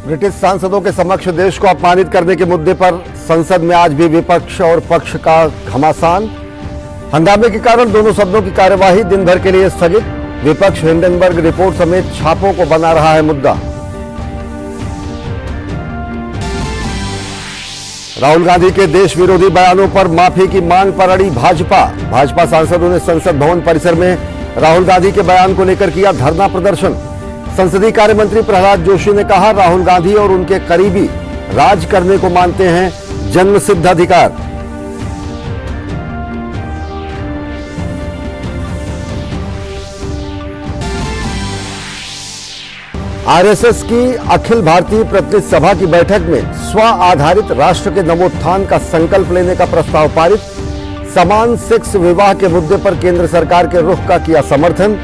British सांसदों के समक्ष देश को अपमानित करने के मुद्दे पर संसद में आज भी विपक्ष और पक्ष का घमासान। हंगामे के कारण दोनों सदनों की कार्यवाही दिन भर के लिए स्थगित। विपक्ष हिंडनबर्ग रिपोर्ट समेत छापों को बना रहा है मुद्दा। राहुल गांधी के देश विरोधी बयानों पर माफी की मांग पर अड़ी भाजपा सांसदों ने संसद भवन परिसर में राहुल गांधी के बयान को लेकर किया धरना प्रदर्शन। संसदीय कार्य मंत्री प्रहलाद जोशी ने कहा, राहुल गांधी और उनके करीबी राज करने को मानते हैं जन्मसिद्ध अधिकार। आरएसएस की अखिल भारतीय प्रतिनिधि सभा की बैठक में स्व आधारित राष्ट्र के नवोत्थान का संकल्प लेने का प्रस्ताव पारित। समान सेक्स विवाह के मुद्दे पर केंद्र सरकार के रुख का किया समर्थन।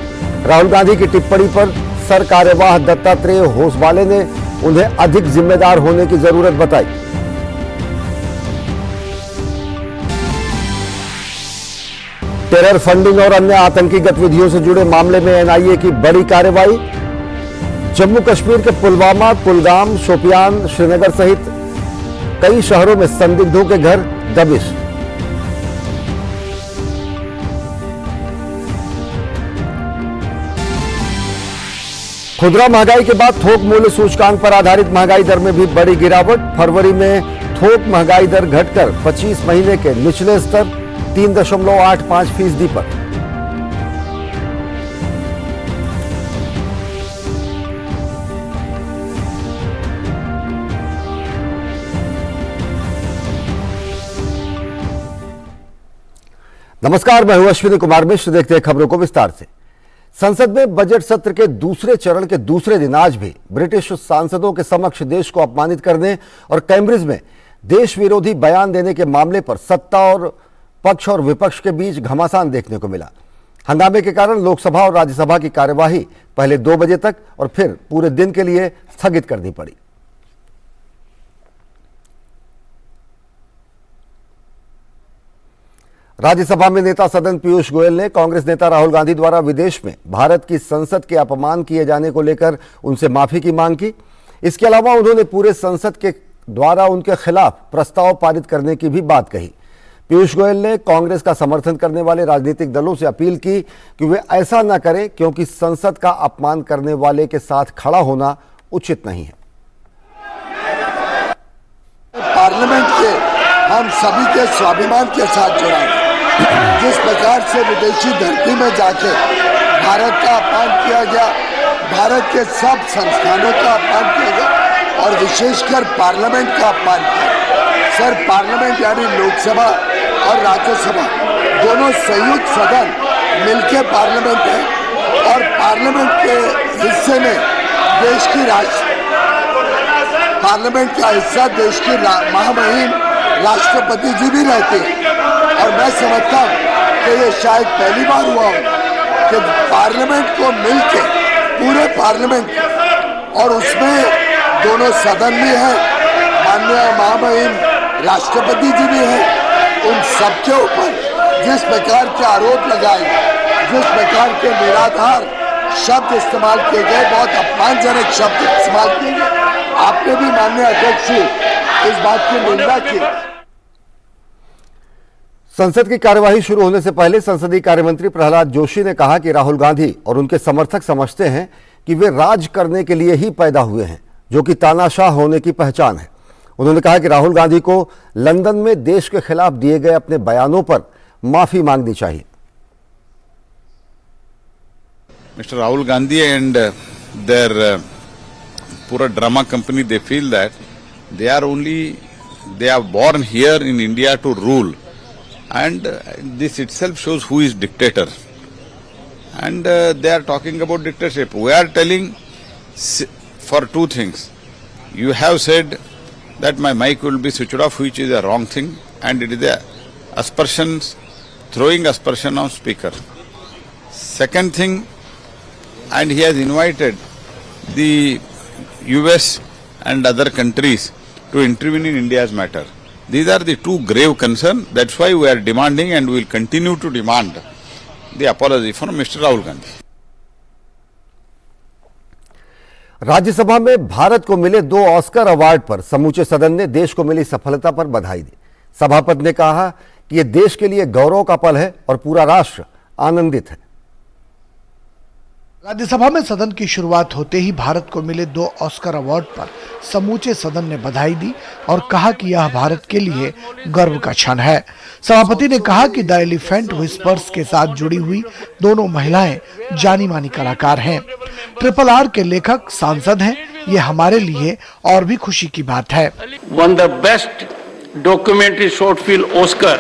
राहुल गांधी की टिप्पणी पर सर कार्यवाह दत्तात्रेय होसवाले ने उन्हें अधिक जिम्मेदार होने की जरूरत बताई। टेरर फंडिंग और अन्य आतंकी गतिविधियों से जुड़े मामले में एनआईए की बड़ी कार्रवाई। जम्मू कश्मीर के पुलवामा, कुलगाम, शोपियान, श्रीनगर सहित कई शहरों में संदिग्धों के घर दबिश। खुदरा महंगाई के बाद थोक मूल्य सूचकांक पर आधारित महंगाई दर में भी बड़ी गिरावट। फरवरी में थोक महंगाई दर घटकर 25 महीने के निचले स्तर 3.85% पर। नमस्कार, मैं हूं अश्विनी कुमार मिश्र। देखते हैं खबरों को विस्तार से। संसद में बजट सत्र के दूसरे चरण के दूसरे दिन आज भी ब्रिटिश सांसदों के समक्ष देश को अपमानित करने और कैम्ब्रिज में देश विरोधी बयान देने के मामले पर सत्ता और पक्ष और विपक्ष के बीच घमासान देखने को मिला। हंगामे के कारण लोकसभा और राज्यसभा की कार्यवाही पहले 2 बजे तक और फिर पूरे दिन के लिए स्थगित करनी पड़ी। राज्यसभा में नेता सदन पीयूष गोयल ने कांग्रेस नेता राहुल गांधी द्वारा विदेश में भारत की संसद के अपमान किए जाने को लेकर उनसे माफी की मांग की। इसके अलावा उन्होंने पूरे संसद के द्वारा उनके खिलाफ प्रस्ताव पारित करने की भी बात कही। पीयूष गोयल ने कांग्रेस का समर्थन करने वाले राजनीतिक दलों से अपील की कि वे ऐसा न करें, क्योंकि संसद का अपमान करने वाले के साथ खड़ा होना उचित नहीं है। पार्लियामेंट के हम सभी के स्वाभिमान के साथ जुड़ा है। जिस प्रकार से विदेशी धरती में जाके भारत का अपमान किया गया, भारत के सब संस्थानों का अपमान किया गया और विशेषकर पार्लियामेंट का अपमान किया। सर, पार्लियामेंट यानी लोकसभा और राज्यसभा दोनों संयुक्त सदन मिलके पार्लियामेंट है और पार्लियामेंट के हिस्से में देश की पार्लियामेंट का हिस्सा देश की महामहिम राष्ट्रपति जी भी रहते हैं। और मैं समझता हूँ कि ये शायद पहली बार हुआ हो कि पार्लियामेंट को मिलके पूरे पार्लियामेंट और उसमें दोनों सदन भी हैं, माननीय महामहिम राष्ट्रपति जी भी हैं, उन सबके ऊपर जिस प्रकार के आरोप लगाए, जिस प्रकार के निराधार शब्द इस्तेमाल किए गए, बहुत अपमानजनक शब्द इस्तेमाल किए गए, आपने भी माननीय अध्यक्ष जी इस बात की निंदा की। संसद की कार्यवाही शुरू होने से पहले संसदीय कार्य मंत्री प्रहलाद जोशी ने कहा कि राहुल गांधी और उनके समर्थक समझते हैं कि वे राज करने के लिए ही पैदा हुए हैं, जो कि तानाशाह होने की पहचान है। उन्होंने कहा कि राहुल गांधी को लंदन में देश के खिलाफ दिए गए अपने बयानों पर माफी मांगनी चाहिए। Mister Rahul Gandhi and their पूरा drama company, they feel that they are born here in India to rule. And this itself shows who is dictator. And they are talking about dictatorship. We are telling for 2 things. You have said that my mic will be switched off, which is a wrong thing, and it is a throwing aspersion on speaker. Second thing, and he has invited the US and other countries to intervene in India's matter. These are the 2 grave concerns. That's why we are demanding and we will continue to demand the apology from Mr. Rahul Gandhi. Rajya Sabha में भारत को मिले 2 Oscar award पर समूचे सदन ने देश को मिली सफलता पर बधाई दी। सभापति ने कहा कि यह देश के लिए गौरव का पल है और पूरा राष्ट्र आनंदित है। राज्यसभा में सदन की शुरुआत होते ही भारत को मिले 2 ऑस्कर अवार्ड पर समूचे सदन ने बधाई दी और कहा कि यह भारत के लिए गर्व का क्षण है। सभापति ने कहा कि द एलिफेंट व्हिस्पर्स के साथ जुड़ी हुई दोनों महिलाएं जानी मानी कलाकार हैं। RRR के लेखक सांसद हैं। ये हमारे लिए और भी खुशी की बात है। Won the best documentary short film Oscar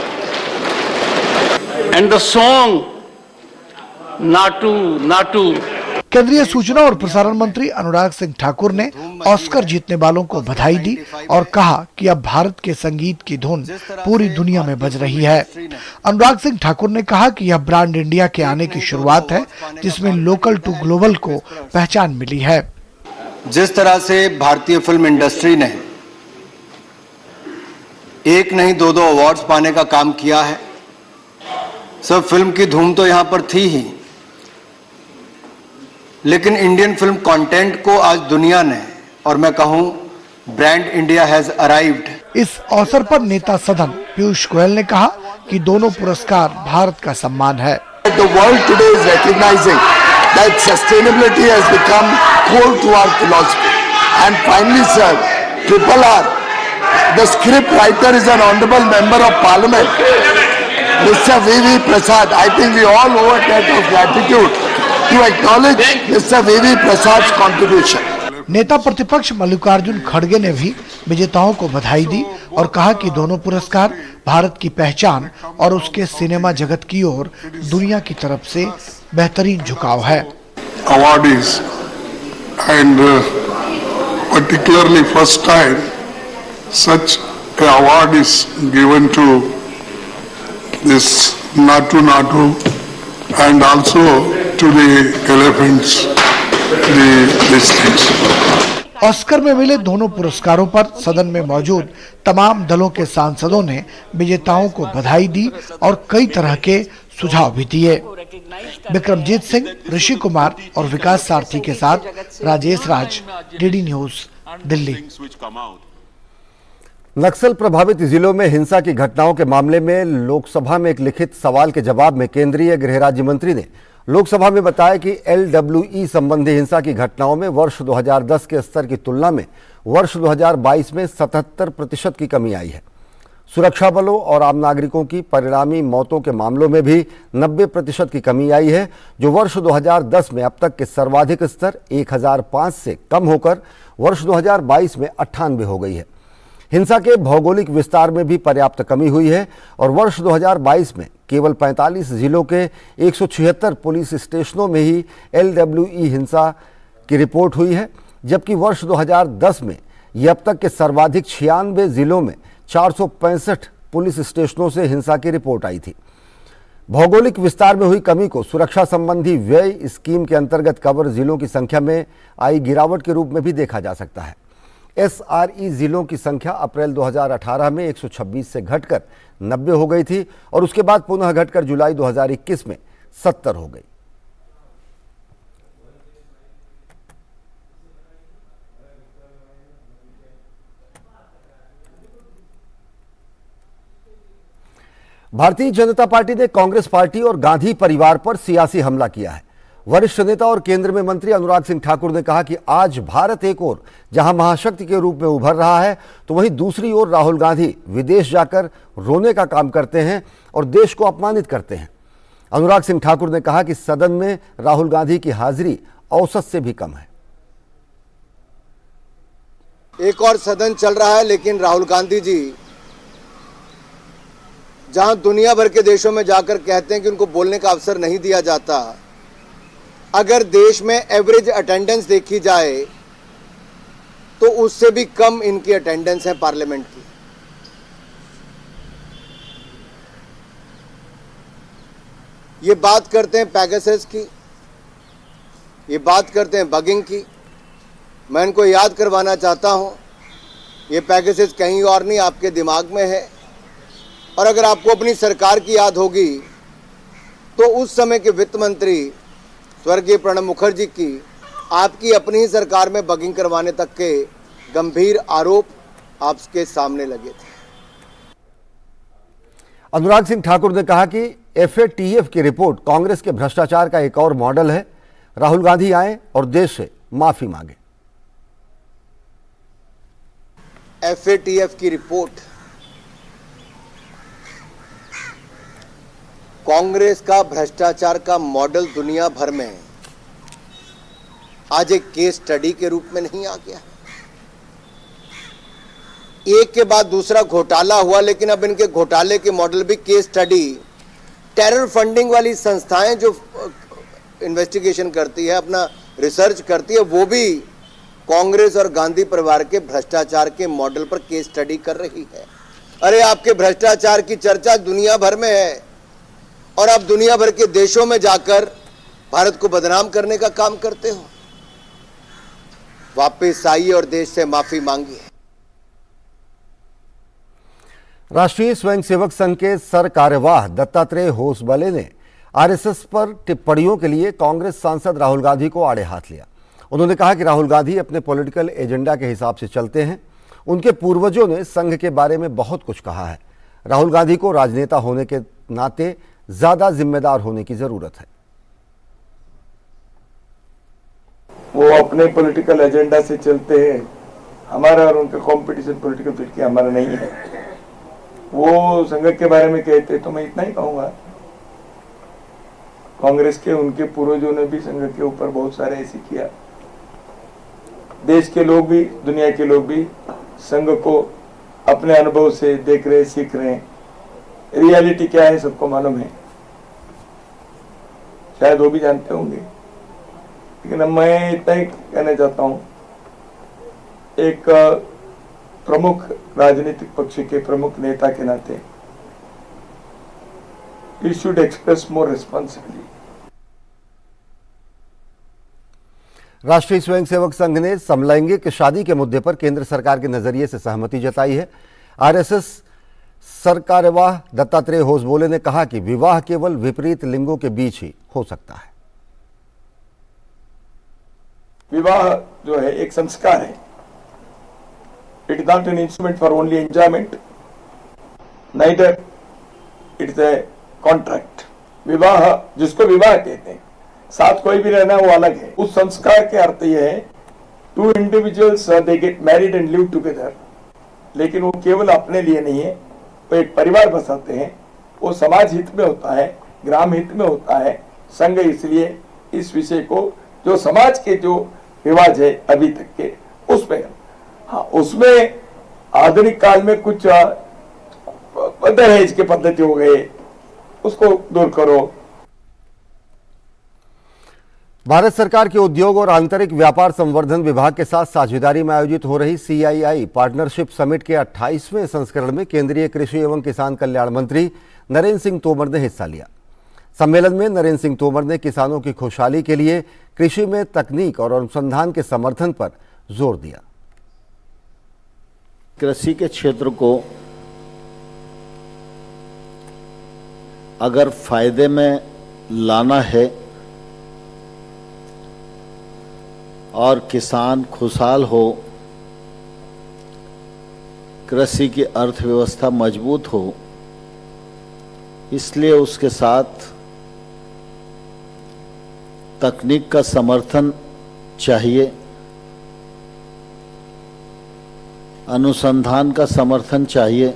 and the song Naatu. केंद्रीय सूचना और प्रसारण मंत्री अनुराग सिंह ठाकुर ने ऑस्कर जीतने वालों को बधाई दी और कहा कि अब भारत के संगीत की धुन पूरी दुनिया में बज रही है। अनुराग सिंह ठाकुर ने कहा कि यह ब्रांड इंडिया के आने की शुरुआत है, जिसमें लोकल टू ग्लोबल को पहचान मिली है। जिस तरह से भारतीय फिल्म इंडस्ट्री ने एक नहीं 2 अवार्ड्स पाने का काम किया है, सब फिल्म की धूम तो यहां पर थी ही, लेकिन इंडियन फिल्म कंटेंट को आज दुनिया ने, और मैं कहूं ब्रांड इंडिया हैज अराइव्ड। इस अवसर पर नेता सदन पीयूष गोयल ने कहा कि दोनों पुरस्कार भारत का सम्मान है। The world today is recognizing that sustainability has become core to our philosophy. And finally, sir, RRR, the script writer is an honorable member of Parliament, Mr. V.V. Prasad. I think we all owe a debt of gratitude to acknowledge Mr. V.V. Prasad's contribution. नेता प्रतिपक्ष मल्लिकार्जुन खड़गे ने भी विजेताओं को बधाई दी और कहा कि दोनों पुरस्कार भारत की पहचान और उसके सिनेमा जगत की ओर दुनिया की तरफ से बेहतरीन झुकाव है। Awardees and particularly first time such an award is given to this Natu and also to the elephants, the districts. Oscar में मिले दोनों पुरस्कारों पर सदन में मौजूद तमाम दलों के सांसदों ने विजेताओं को बधाई दी और कई तरह के सुझाव भी दिए। विक्रमजीत सिंह, ऋषि कुमार और विकास सारथी के साथ राजेश राज, डीडी न्यूज, दिल्ली। नक्सल प्रभावित जिलों में हिंसा की घटनाओं के मामले में लोकसभा में एक लिखित सवाल के जवाब में केंद्रीय गृह राज्य मंत्री ने लोकसभा में बताया कि LWE संबंधी हिंसा की घटनाओं में वर्ष 2010 के स्तर की तुलना में वर्ष 2022 में 77% की कमी आई है। सुरक्षा बलों और आम नागरिकों की परिणामी मौतों के मामलों में भी 90% की कमी आई है, जो वर्ष 2010 में अब तक के सर्वाधिक स्तर 1005 से कम होकर वर्ष 2022 में 98 हो गई है। हिंसा के भौगोलिक विस्तार में भी पर्याप्त कमी हुई है और वर्ष 2022 में केवल 45 जिलों के 176 पुलिस स्टेशनों में ही LWE हिंसा की रिपोर्ट हुई है, जबकि वर्ष 2010 में ये अब तक के सर्वाधिक 96 जिलों में 465 पुलिस स्टेशनों से हिंसा की रिपोर्ट आई थी। भौगोलिक विस्तार में हुई कमी को सुरक्षा संबंधी व्यय स्कीम के अंतर्गत कवर जिलों की संख्या में आई गिरावट के रूप में भी देखा जा सकता है। SRE जिलों की संख्या अप्रैल 2018 में 126 से घटकर 90 हो गई थी और उसके बाद पुनः घटकर जुलाई 2021 में 70 हो गई। भारतीय जनता पार्टी ने कांग्रेस पार्टी और गांधी परिवार पर सियासी हमला किया है। वरिष्ठ नेता और केंद्र में मंत्री अनुराग सिंह ठाकुर ने कहा कि आज भारत एक ओर जहां महाशक्ति के रूप में उभर रहा है, तो वहीं दूसरी ओर राहुल गांधी विदेश जाकर रोने का काम करते हैं और देश को अपमानित करते हैं। अनुराग सिंह ठाकुर ने कहा कि सदन में राहुल गांधी की हाजिरी औसत से भी कम है। एक और सदन चल रहा है, लेकिन राहुल गांधी जी जहां दुनिया भर के देशों में जाकर कहते हैं कि उनको बोलने का अवसर नहीं दिया जाता, अगर देश में एवरेज अटेंडेंस देखी जाए तो उससे भी कम इनकी अटेंडेंस है पार्लियामेंट की। ये बात करते हैं पैगासस की, ये बात करते हैं बगिंग की। मैं इनको याद करवाना चाहता हूं, ये पैगासस कहीं और नहीं, आपके दिमाग में है। और अगर आपको अपनी सरकार की याद होगी तो उस समय के वित्त मंत्री स्वर्गीय प्रणब मुखर्जी की आपकी अपनी ही सरकार में बगिंग करवाने तक के गंभीर आरोप आपके सामने लगे थे। अनुराग सिंह ठाकुर ने कहा कि FATF की रिपोर्ट कांग्रेस के भ्रष्टाचार का एक और मॉडल है। राहुल गांधी आए और देश से माफी मांगे। FATF की रिपोर्ट कांग्रेस का भ्रष्टाचार का मॉडल दुनिया भर में है, आज एक केस स्टडी के रूप में नहीं आ गया। एक के बाद दूसरा घोटाला हुआ, लेकिन अब इनके घोटाले के मॉडल भी केस स्टडी। टेरर फंडिंग वाली संस्थाएं जो इन्वेस्टिगेशन करती है, अपना रिसर्च करती है, वो भी कांग्रेस और गांधी परिवार के भ्रष्टाचार के मॉडल पर केस स्टडी कर रही है। अरे आपके भ्रष्टाचार की चर्चा दुनिया भर में है और आप दुनिया भर के देशों में जाकर भारत को बदनाम करने का काम करते हो। वापस आइए और देश से माफी मांगिए। राष्ट्रीय स्वयंसेवक संघ के सर कार्यवाह दत्तात्रेय होसबले ने आरएसएस पर टिप्पणियों के लिए कांग्रेस सांसद राहुल गांधी को आड़े हाथ लिया। उन्होंने कहा कि राहुल गांधी अपने पॉलिटिकल एजेंडा के हिसाब से चलते हैं। उनके पूर्वजों ने संघ के बारे में बहुत कुछ कहा है। राहुल गांधी को राजनेता होने के नाते ज्यादा जिम्मेदार होने की जरूरत है। वो अपने पॉलिटिकल एजेंडा से चलते हैं। हमारा और उनका कंपटीशन पॉलिटिकल फील्ड की हमारा नहीं है। वो संघ के बारे में कहते तो मैं इतना ही कहूंगा, कांग्रेस के उनके पूर्वजों ने भी संघ के ऊपर बहुत सारे ऐसे किया। देश के लोग भी, दुनिया के लोग भी संघ को अपने अनुभव से देख रहे, सीख रहे हैं। रियलिटी क्या है सबको मालूम है, शायद वो भी जानते होंगे। लेकिन मैं इतना ही कहना चाहता हूं, एक प्रमुख राजनीतिक पक्ष के प्रमुख नेता के नाते he should express more responsibly. राष्ट्रीय स्वयंसेवक संघ ने समलैंगिक शादी के मुद्दे पर केंद्र सरकार के नजरिए से सहमति जताई है। आरएसएस सरकार्यवाह दत्तात्रेय होसबोले ने कहा कि विवाह केवल विपरीत लिंगों के बीच ही हो सकता है। विवाह जो है एक संस्कार है। It is not an instrument for only enjoyment, neither it is a contract. विवाह जिसको विवाह कहते हैं, साथ कोई भी रहना वो अलग है। उस संस्कार के अर्थ ये है, two individuals they get married and live together, लेकिन वो केवल अपने लिए नहीं है, वो एक परिवार बसाते हैं। वो समाज हित में होता है, ग्राम हित में होता है। संघ इसलिए इस विषय को, जो समाज के जो रिवाज है अभी तक के, उसमें, हाँ, उसमें आधुनिक काल में कुछ दहेज के पद्धति हो गए, उसको दूर करो। भारत सरकार के उद्योग और आंतरिक व्यापार संवर्धन विभाग के साथ साझेदारी में आयोजित हो रही CII पार्टनरशिप समिट के 28वें संस्करण में केंद्रीय कृषि एवं किसान कल्याण मंत्री नरेंद्र सिंह तोमर ने हिस्सा लिया। सम्मेलन में नरेंद्र सिंह तोमर ने किसानों की खुशहाली के लिए कृषि में तकनीक और अनुसंधान के समर्थन पर जोर दिया। कृषि के क्षेत्र को अगर फायदे में लाना है और किसान खुशहाल हो, कृषि की अर्थव्यवस्था मजबूत हो, इसलिए उसके साथ तकनीक का समर्थन चाहिए, अनुसंधान का समर्थन चाहिए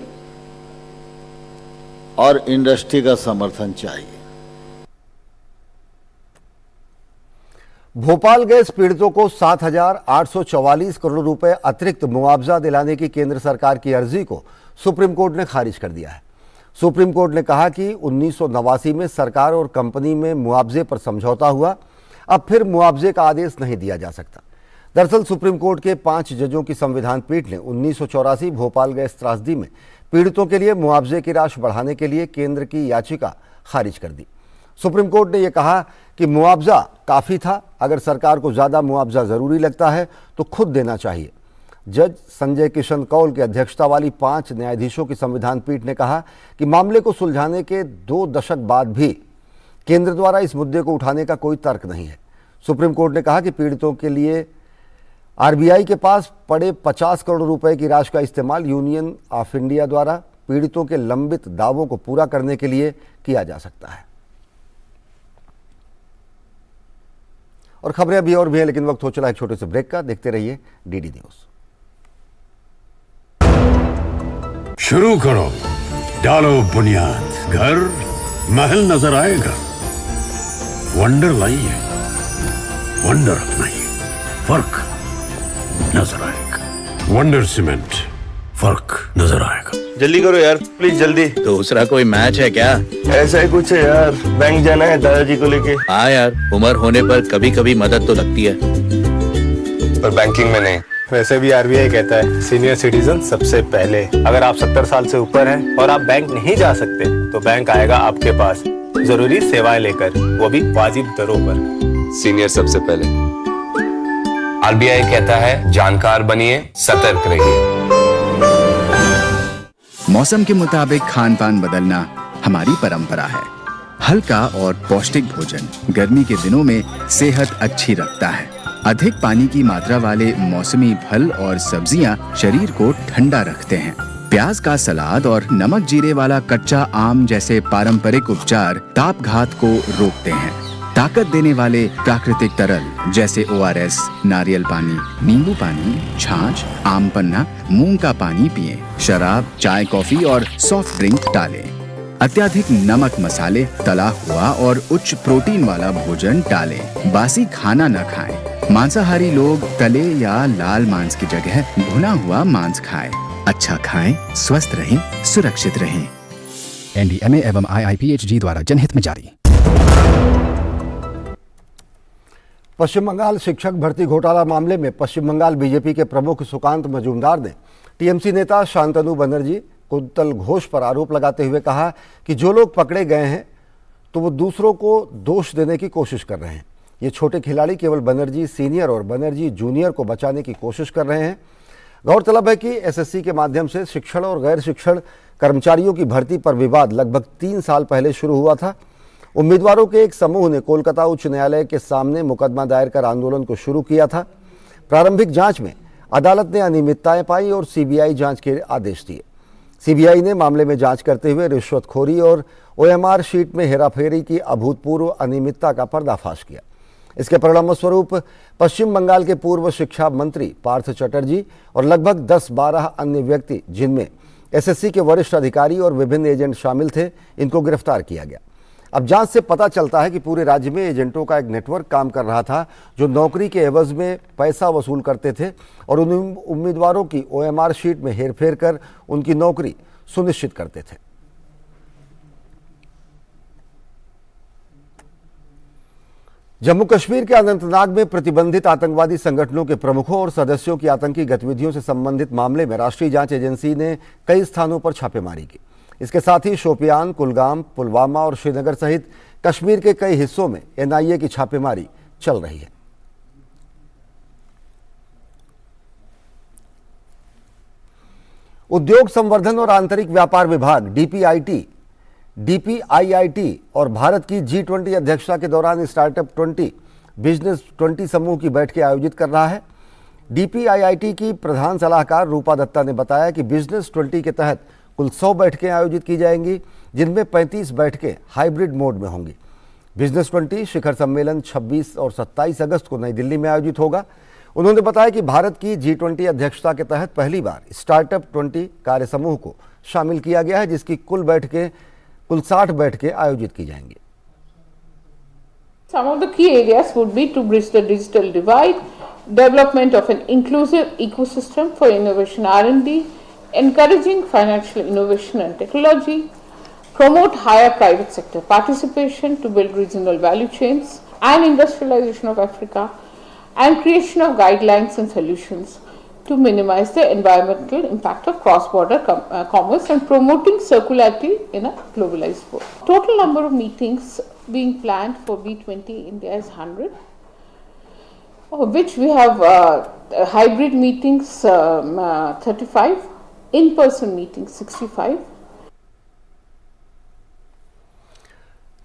और इंडस्ट्री का समर्थन चाहिए। भोपाल गैस पीड़ितों को 7,844 करोड़ रुपए अतिरिक्त मुआवजा दिलाने की केंद्र सरकार की अर्जी को सुप्रीम कोर्ट ने खारिज कर दिया है। सुप्रीम कोर्ट ने कहा कि 1989 में सरकार और कंपनी में मुआवजे पर समझौता हुआ, अब फिर मुआवजे का आदेश नहीं दिया जा सकता। दरअसल सुप्रीम कोर्ट के 5 जजों की संविधान पीठ ने 1984 भोपाल गैस त्रासदी में पीड़ितों के लिए मुआवजे की राशि बढ़ाने के लिए केंद्र की याचिका खारिज कर दी। सुप्रीम कोर्ट ने यह कहा कि मुआवजा काफ़ी था, अगर सरकार को ज़्यादा मुआवजा ज़रूरी लगता है तो खुद देना चाहिए। जज संजय किशन कौल की अध्यक्षता वाली 5 न्यायाधीशों की संविधान पीठ ने कहा कि मामले को सुलझाने के 2 दशक बाद भी केंद्र द्वारा इस मुद्दे को उठाने का कोई तर्क नहीं है। सुप्रीम कोर्ट ने कहा कि पीड़ितों के लिए आरबीआई के पास पड़े 50 करोड़ रुपए की राशि का इस्तेमाल यूनियन ऑफ इंडिया द्वारा पीड़ितों के लंबित दावों को पूरा करने के लिए किया जा सकता है। और खबरें अभी और भी हैं, लेकिन वक्त हो चला एक छोटे से ब्रेक का। देखते रहिए डीडी न्यूज। शुरू करो, डालो बुनियाद, घर महल नजर आएगा। वंडर लाइए, वंडर अपनाइए, फर्क नजर आएगा। वंडर सीमेंट, फर्क नजर आएगा। जल्दी करो यार, प्लीज जल्दी। दूसरा कोई मैच है क्या? ऐसा ही कुछ है यार, बैंक जाना है दादाजी को लेके। हाँ यार, उम्र होने पर कभी कभी मदद तो लगती है, पर बैंकिंग में नहीं। वैसे भी आरबीआई कहता है सीनियर सिटीजन सबसे पहले। अगर आप 70 साल से ऊपर हैं और आप बैंक नहीं जा सकते तो बैंक आएगा आपके पास जरूरी सेवाएं लेकर, वो भी वाजिब दरों पर। सीनियर सबसे पहले। आरबीआई कहता है जानकार बनिए, सतर्क रहिए। मौसम के मुताबिक खान पान बदलना हमारी परंपरा है। हल्का और पौष्टिक भोजन गर्मी के दिनों में सेहत अच्छी रखता है। अधिक पानी की मात्रा वाले मौसमी फल और सब्जियां शरीर को ठंडा रखते हैं। प्याज का सलाद और नमक जीरे वाला कच्चा आम जैसे पारंपरिक उपचार ताप घात को रोकते हैं। ताकत देने वाले प्राकृतिक तरल जैसे ORS, नारियल पानी, नींबू पानी, छाछ, आम पन्ना, मूंग का पानी पिएं। शराब, चाय, कॉफी और सॉफ्ट ड्रिंक टालें। अत्याधिक नमक, मसाले, तला हुआ और उच्च प्रोटीन वाला भोजन टालें। बासी खाना न खाएं। मांसाहारी लोग तले या लाल मांस की जगह भुना हुआ मांस खाएं। अच्छा खाएं, स्वस्थ रहें, सुरक्षित रहें। NDMA एवं IIPHG द्वारा जनहित में जारी। पश्चिम बंगाल शिक्षक भर्ती घोटाला मामले में पश्चिम बंगाल बीजेपी के प्रमुख सुकांत मजूमदार ने टीएमसी नेता शांतनु बनर्जी, कुंतल घोष पर आरोप लगाते हुए कहा कि जो लोग पकड़े गए हैं तो वो दूसरों को दोष देने की कोशिश कर रहे हैं। ये छोटे खिलाड़ी केवल बनर्जी सीनियर और बनर्जी जूनियर को बचाने की कोशिश कर रहे हैं। गौरतलब है कि एसएससी के माध्यम से शिक्षण और गैर शिक्षण कर्मचारियों की भर्ती पर विवाद लगभग 3 साल पहले शुरू हुआ था। उम्मीदवारों के एक समूह ने कोलकाता उच्च न्यायालय के सामने मुकदमा दायर कर आंदोलन को शुरू किया था। प्रारंभिक जांच में अदालत ने अनियमितताएं पाई और सीबीआई जांच के आदेश दिए। सीबीआई ने मामले में जांच करते हुए रिश्वतखोरी और ओएमआर शीट में हेराफेरी की अभूतपूर्व अनियमितता का पर्दाफाश किया। इसके परिणामस्वरूप पश्चिम बंगाल के पूर्व शिक्षा मंत्री पार्थ चटर्जी और लगभग 10-12 अन्य व्यक्ति, जिनमें एसएससी के वरिष्ठ अधिकारी और विभिन्न एजेंट शामिल थे, इनको गिरफ्तार किया गया। अब जांच से पता चलता है कि पूरे राज्य में एजेंटों का एक नेटवर्क काम कर रहा था, जो नौकरी के एवज में पैसा वसूल करते थे और उन उम्मीदवारों की ओएमआर शीट में हेरफेर कर उनकी नौकरी सुनिश्चित करते थे। जम्मू कश्मीर के अनंतनाग में प्रतिबंधित आतंकवादी संगठनों के प्रमुखों और सदस्यों की आतंकी गतिविधियों से संबंधित मामले में राष्ट्रीय जांच एजेंसी ने कई स्थानों पर छापेमारी की। इसके साथ ही शोपियान, कुलगाम, पुलवामा और श्रीनगर सहित कश्मीर के कई हिस्सों में एनआईए की छापेमारी चल रही है। उद्योग संवर्धन और आंतरिक व्यापार विभाग डीपीआईआईटी और भारत की G20 अध्यक्षता के दौरान स्टार्टअप 20 बिजनेस 20 समूह की बैठकें आयोजित कर रहा है। डीपीआईआईटी की प्रधान सलाहकार रूपा दत्ता ने बताया कि बिजनेस 20 के तहत कुल 100 बैठकें आयोजित की जाएंगी, जिनमें 35 बैठकें हाइब्रिड मोड में होंगी। बिजनेस 20 शिखर सम्मेलन 26 और 27 अगस्त को नई दिल्ली में आयोजित होगा। उन्होंने बताया कि भारत की G20 अध्यक्षता के तहत पहली बार स्टार्टअप 20 कार्य समूह को शामिल किया गया है, जिसकी कुल 60 बैठकें आयोजित की जाएंगी। Some of the key areas would be to bridge the digital divide, development of an inclusive ecosystem for innovation R&D, encouraging financial innovation and technology, promote higher private sector participation to build regional value chains and industrialization of Africa, and creation of guidelines and solutions to minimize the environmental impact of cross-border commerce and promoting circularity in a globalized world. Total number of meetings being planned for B20 India is 100, of which we have hybrid meetings 35, in-person meetings 65.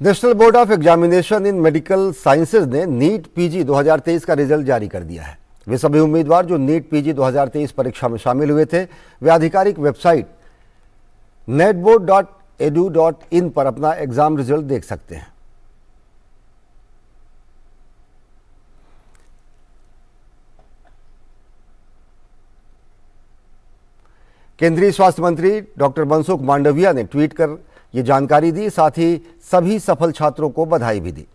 National board of examination in medical sciences ने NEET PG 2023 का result जारी कर दिया है। वे सभी उम्मीदवार जो NEET PG 2023 परीक्षा में शामिल हुए थे, वे आधिकारिक वेबसाइट netboard.edu.in पर अपना एग्जाम रिजल्ट देख सकते हैं। केंद्रीय स्वास्थ्य मंत्री डॉक्टर मनसुख मांडविया ने ट्वीट कर ये जानकारी दी, साथ ही सभी सफल छात्रों को बधाई भी दी।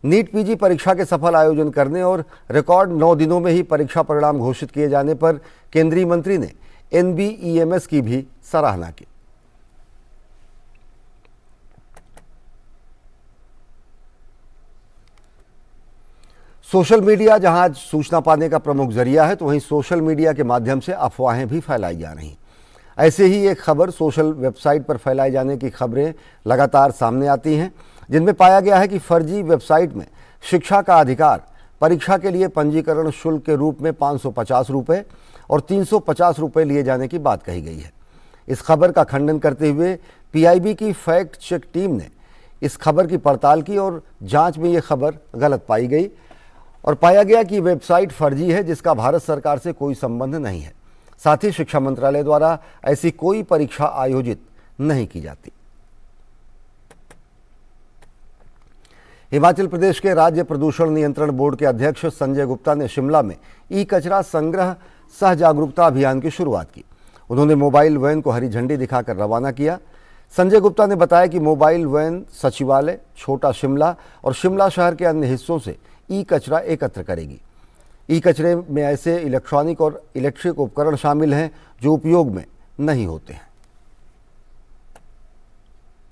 नीट पीजी परीक्षा के सफल आयोजन करने और रिकॉर्ड 9 दिनों में ही परीक्षा परिणाम घोषित किए जाने पर केंद्रीय मंत्री ने NBEMS की भी सराहना की। सोशल मीडिया जहां आज सूचना पाने का प्रमुख जरिया है, तो वहीं सोशल मीडिया के माध्यम से अफवाहें भी फैलाई जा रही हैं। ऐसे ही एक खबर सोशल वेबसाइट पर फैलाए जाने की खबरें लगातार सामने आती हैं, जिनमें पाया गया है कि फर्जी वेबसाइट में शिक्षा का अधिकार परीक्षा के लिए पंजीकरण शुल्क के रूप में 550 रुपये और 350 रुपये लिए जाने की बात कही गई है। इस खबर का खंडन करते हुए PIB की फैक्ट चेक टीम ने इस खबर की पड़ताल की और जांच में ये खबर गलत पाई गई और पाया गया कि वेबसाइट फर्जी है, जिसका भारत सरकार से कोई संबंध नहीं है। साथ ही शिक्षा मंत्रालय द्वारा ऐसी कोई परीक्षा आयोजित नहीं की जाती। हिमाचल प्रदेश के राज्य प्रदूषण नियंत्रण बोर्ड के अध्यक्ष संजय गुप्ता ने शिमला में ई-कचरा संग्रह सह जागरूकता अभियान की शुरुआत की। उन्होंने मोबाइल वैन को हरी झंडी दिखाकर रवाना किया। संजय गुप्ता ने बताया कि मोबाइल वैन सचिवालय, छोटा शिमला और शिमला शहर के अन्य हिस्सों से ई-कचरा एकत्र करेगी। ई-कचरे में ऐसे इलेक्ट्रॉनिक और इलेक्ट्रिक उपकरण शामिल हैं जो उपयोग में नहीं होते हैं।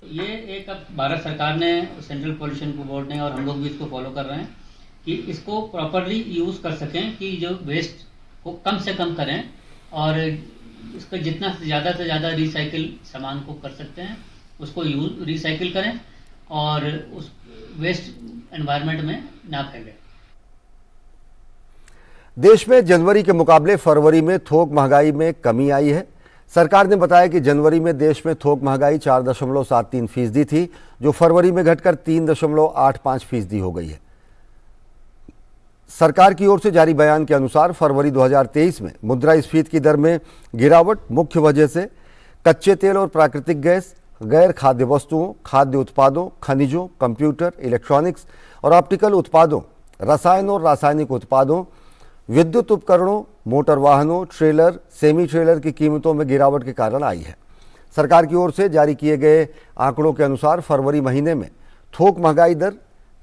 ये एक अब भारत सरकार ने, सेंट्रल पोल्यूशन बोर्ड ने और हम लोग भी इसको फॉलो कर रहे हैं कि इसको प्रॉपरली यूज़ कर सकें, कि जो वेस्ट को कम से कम करें और इसका जितना से ज़्यादा रिसाइकिल सामान को कर सकते हैं उसको रिसाइकिल करें और उस वेस्ट एनवायरनमेंट में ना फैले। देश में जनवरी के मुकाबले फरवरी में थोक महंगाई में कमी आई है। सरकार ने बताया कि जनवरी में देश में थोक महंगाई 4.73% थी, जो फरवरी में घटकर 3.85% हो गई है। सरकार की ओर से जारी बयान के अनुसार फरवरी 2023 में मुद्रास्फीति की दर में गिरावट मुख्य वजह से कच्चे तेल और प्राकृतिक गैस, गैर खाद्य वस्तुओं, खाद्य उत्पादों, खनिजों, कंप्यूटर, इलेक्ट्रॉनिक्स और ऑप्टिकल उत्पादों, रसायन और रासायनिक उत्पादों, विद्युत उपकरणों, मोटर वाहनों, ट्रेलर, सेमी ट्रेलर की कीमतों में गिरावट के कारण आई है। सरकार की ओर से जारी किए गए आंकड़ों के अनुसार फरवरी महीने में थोक महंगाई दर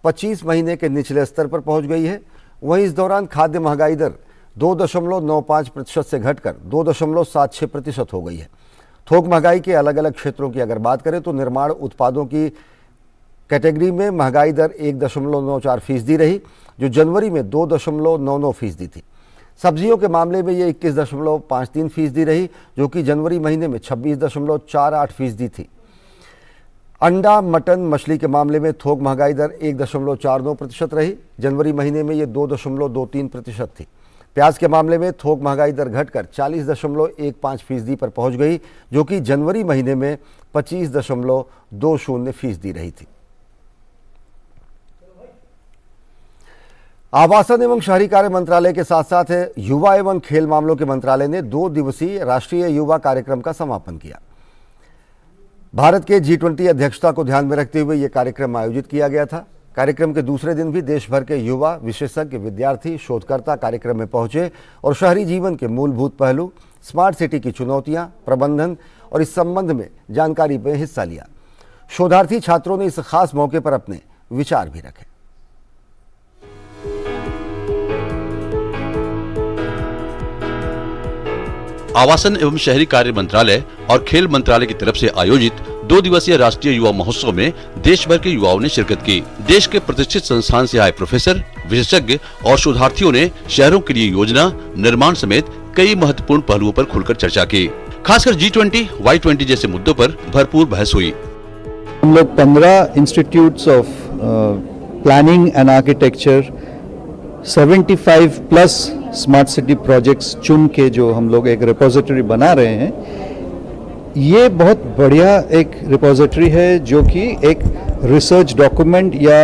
25 महीने के निचले स्तर पर पहुंच गई है। वहीं इस दौरान खाद्य महंगाई दर 2.95% से घटकर 2.76% हो गई है। थोक महंगाई के अलग अलग क्षेत्रों की अगर बात करें तो निर्माण उत्पादों की कैटेगरी में महंगाई दर 1.94% रही, जो जनवरी में 2.99% थी। सब्जियों के मामले में ये 21.53% रही, जो कि जनवरी महीने में 26.48% थी। अंडा, मटन, मछली के मामले में थोक महंगाई दर 1.49% रही, जनवरी महीने में ये 2.23% थी। प्याज के मामले में थोक महंगाई दर घटकर 40.15% पर पहुंच गई, जो कि जनवरी महीने में 25.20% रही थी। आवासन एवं शहरी कार्य मंत्रालय के साथ साथ युवा एवं खेल मामलों के मंत्रालय ने 2 दिवसीय राष्ट्रीय युवा कार्यक्रम का समापन किया। भारत के G20 अध्यक्षता को ध्यान में रखते हुए यह कार्यक्रम आयोजित किया गया था। कार्यक्रम के दूसरे दिन भी देश भर के युवा, विशेषज्ञ, विद्यार्थी, शोधकर्ता कार्यक्रम में पहुंचे और शहरी जीवन के मूलभूत पहलू, स्मार्ट सिटी की चुनौतियां, प्रबंधन और इस संबंध में जानकारी में हिस्सा लिया। शोधार्थी छात्रों ने इस खास मौके पर अपने विचार भी रखे। आवासन एवं शहरी कार्य मंत्रालय और खेल मंत्रालय की तरफ से आयोजित 2 दिवसीय राष्ट्रीय युवा महोत्सव में देश भर के युवाओं ने शिरकत की। देश के प्रतिष्ठित संस्थान से आए प्रोफेसर, विशेषज्ञ और शोधार्थियों ने शहरों के लिए योजना निर्माण समेत कई महत्वपूर्ण पहलुओं पर खुलकर चर्चा की। खासकर G20, Y20 जैसे मुद्दों पर भरपूर बहस हुई। हम लोग 15 institutes of planning and architecture, 75 plus smart city projects चुन के जो हम लोग एक रिपोजिटरी बना रहे हैं, ये बहुत बढ़िया एक रिपोजिटरी है जो कि एक रिसर्च डॉक्यूमेंट या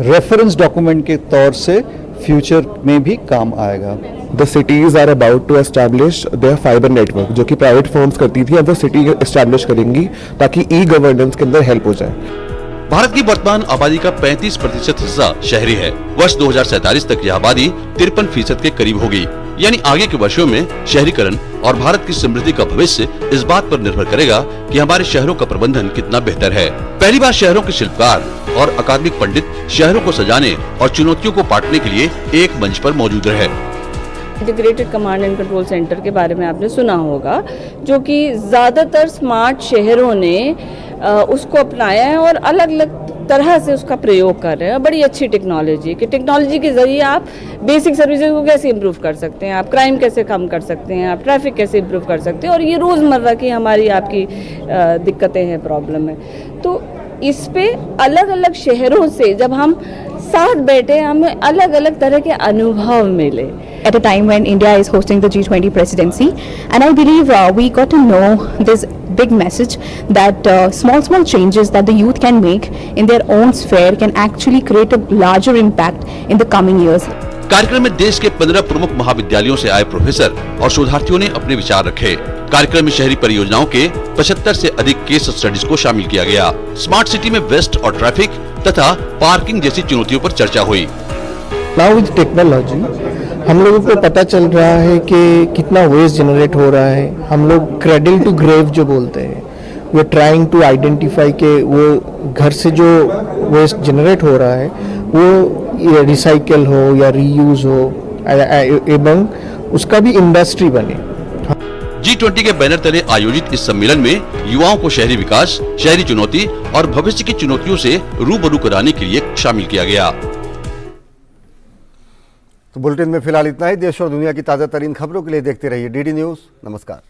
रेफरेंस डॉक्यूमेंट के तौर से फ्यूचर में भी काम आएगा। The cities are about to establish their fiber network, जो कि प्राइवेट फर्म्स करती थी, अब वो सिटी एस्टैब्लिश करेंगी ताकि ई गवर्नेंस के अंदर हेल्प हो जाए। भारत की वर्तमान आबादी का 35% हिस्सा शहरी है। वर्ष 2047 तक यह आबादी 53% के करीब होगी। यानी आगे के वर्षों में शहरीकरण और भारत की समृद्धि का भविष्य इस बात पर निर्भर करेगा कि हमारे शहरों का प्रबंधन कितना बेहतर है। पहली बार शहरों के शिल्पकार और अकादमिक पंडित शहरों को सजाने और चुनौतियों को पाटने के लिए एक मंच पर मौजूद रहे। Integrated command and control centre के बारे में आपने सुना होगा, जो कि ज़्यादातर स्मार्ट शहरों ने उसको अपनाया है और अलग अलग तरह से उसका प्रयोग कर रहे हैं। बड़ी अच्छी टेक्नोलॉजी कि टेक्नोलॉजी के ज़रिए आप बेसिक सर्विसेज को कैसे इम्प्रूव कर सकते हैं, आप क्राइम कैसे कम कर सकते हैं, आप ट्रैफिक कैसे इम्प्रूव कर सकते हैं, और ये रोज़मर्रा की हमारी आपकी दिक्कतें हैं, प्रॉब्लम है। तो इस पे अलग अलग शहरों से जब हम साथ बैठे, हमें अलग अलग तरह के अनुभव मिले। At a time when India is hosting the G20 presidency, and I believe we got to know this big message that small changes that the youth can make in their own sphere can actually create a larger impact in the coming years. कार्यक्रम में देश के 15 प्रमुख महाविद्यालयों से आए professor और शोधार्थियों ने अपने विचार रखे। कार्यक्रम में शहरी परियोजनाओं के 75 से अधिक केस स्टडीज को शामिल किया गया। स्मार्ट सिटी में वेस्ट और ट्रैफिक तथा पार्किंग जैसी चुनौतियों पर चर्चा हुई। नाउ विद टेक्नोलॉजी हम लोगों को पता चल रहा है कि कितना वेस्ट जनरेट हो रहा है। हम लोग क्रेडल टू ग्रेव जो बोलते हैं, we are trying to identify के वो घर से जो वेस्ट जनरेट हो रहा है वो रिसाइकल हो या रीयूज हो एवं उसका भी इंडस्ट्री बने। G20 के बैनर तले आयोजित इस सम्मेलन में युवाओं को शहरी विकास, शहरी चुनौती और भविष्य की चुनौतियों से रूबरू कराने के लिए शामिल किया गया। तो बुलेटिन में फिलहाल इतना ही। देश और दुनिया की ताजा तरीन खबरों के लिए देखते रहिए DD न्यूज। नमस्कार।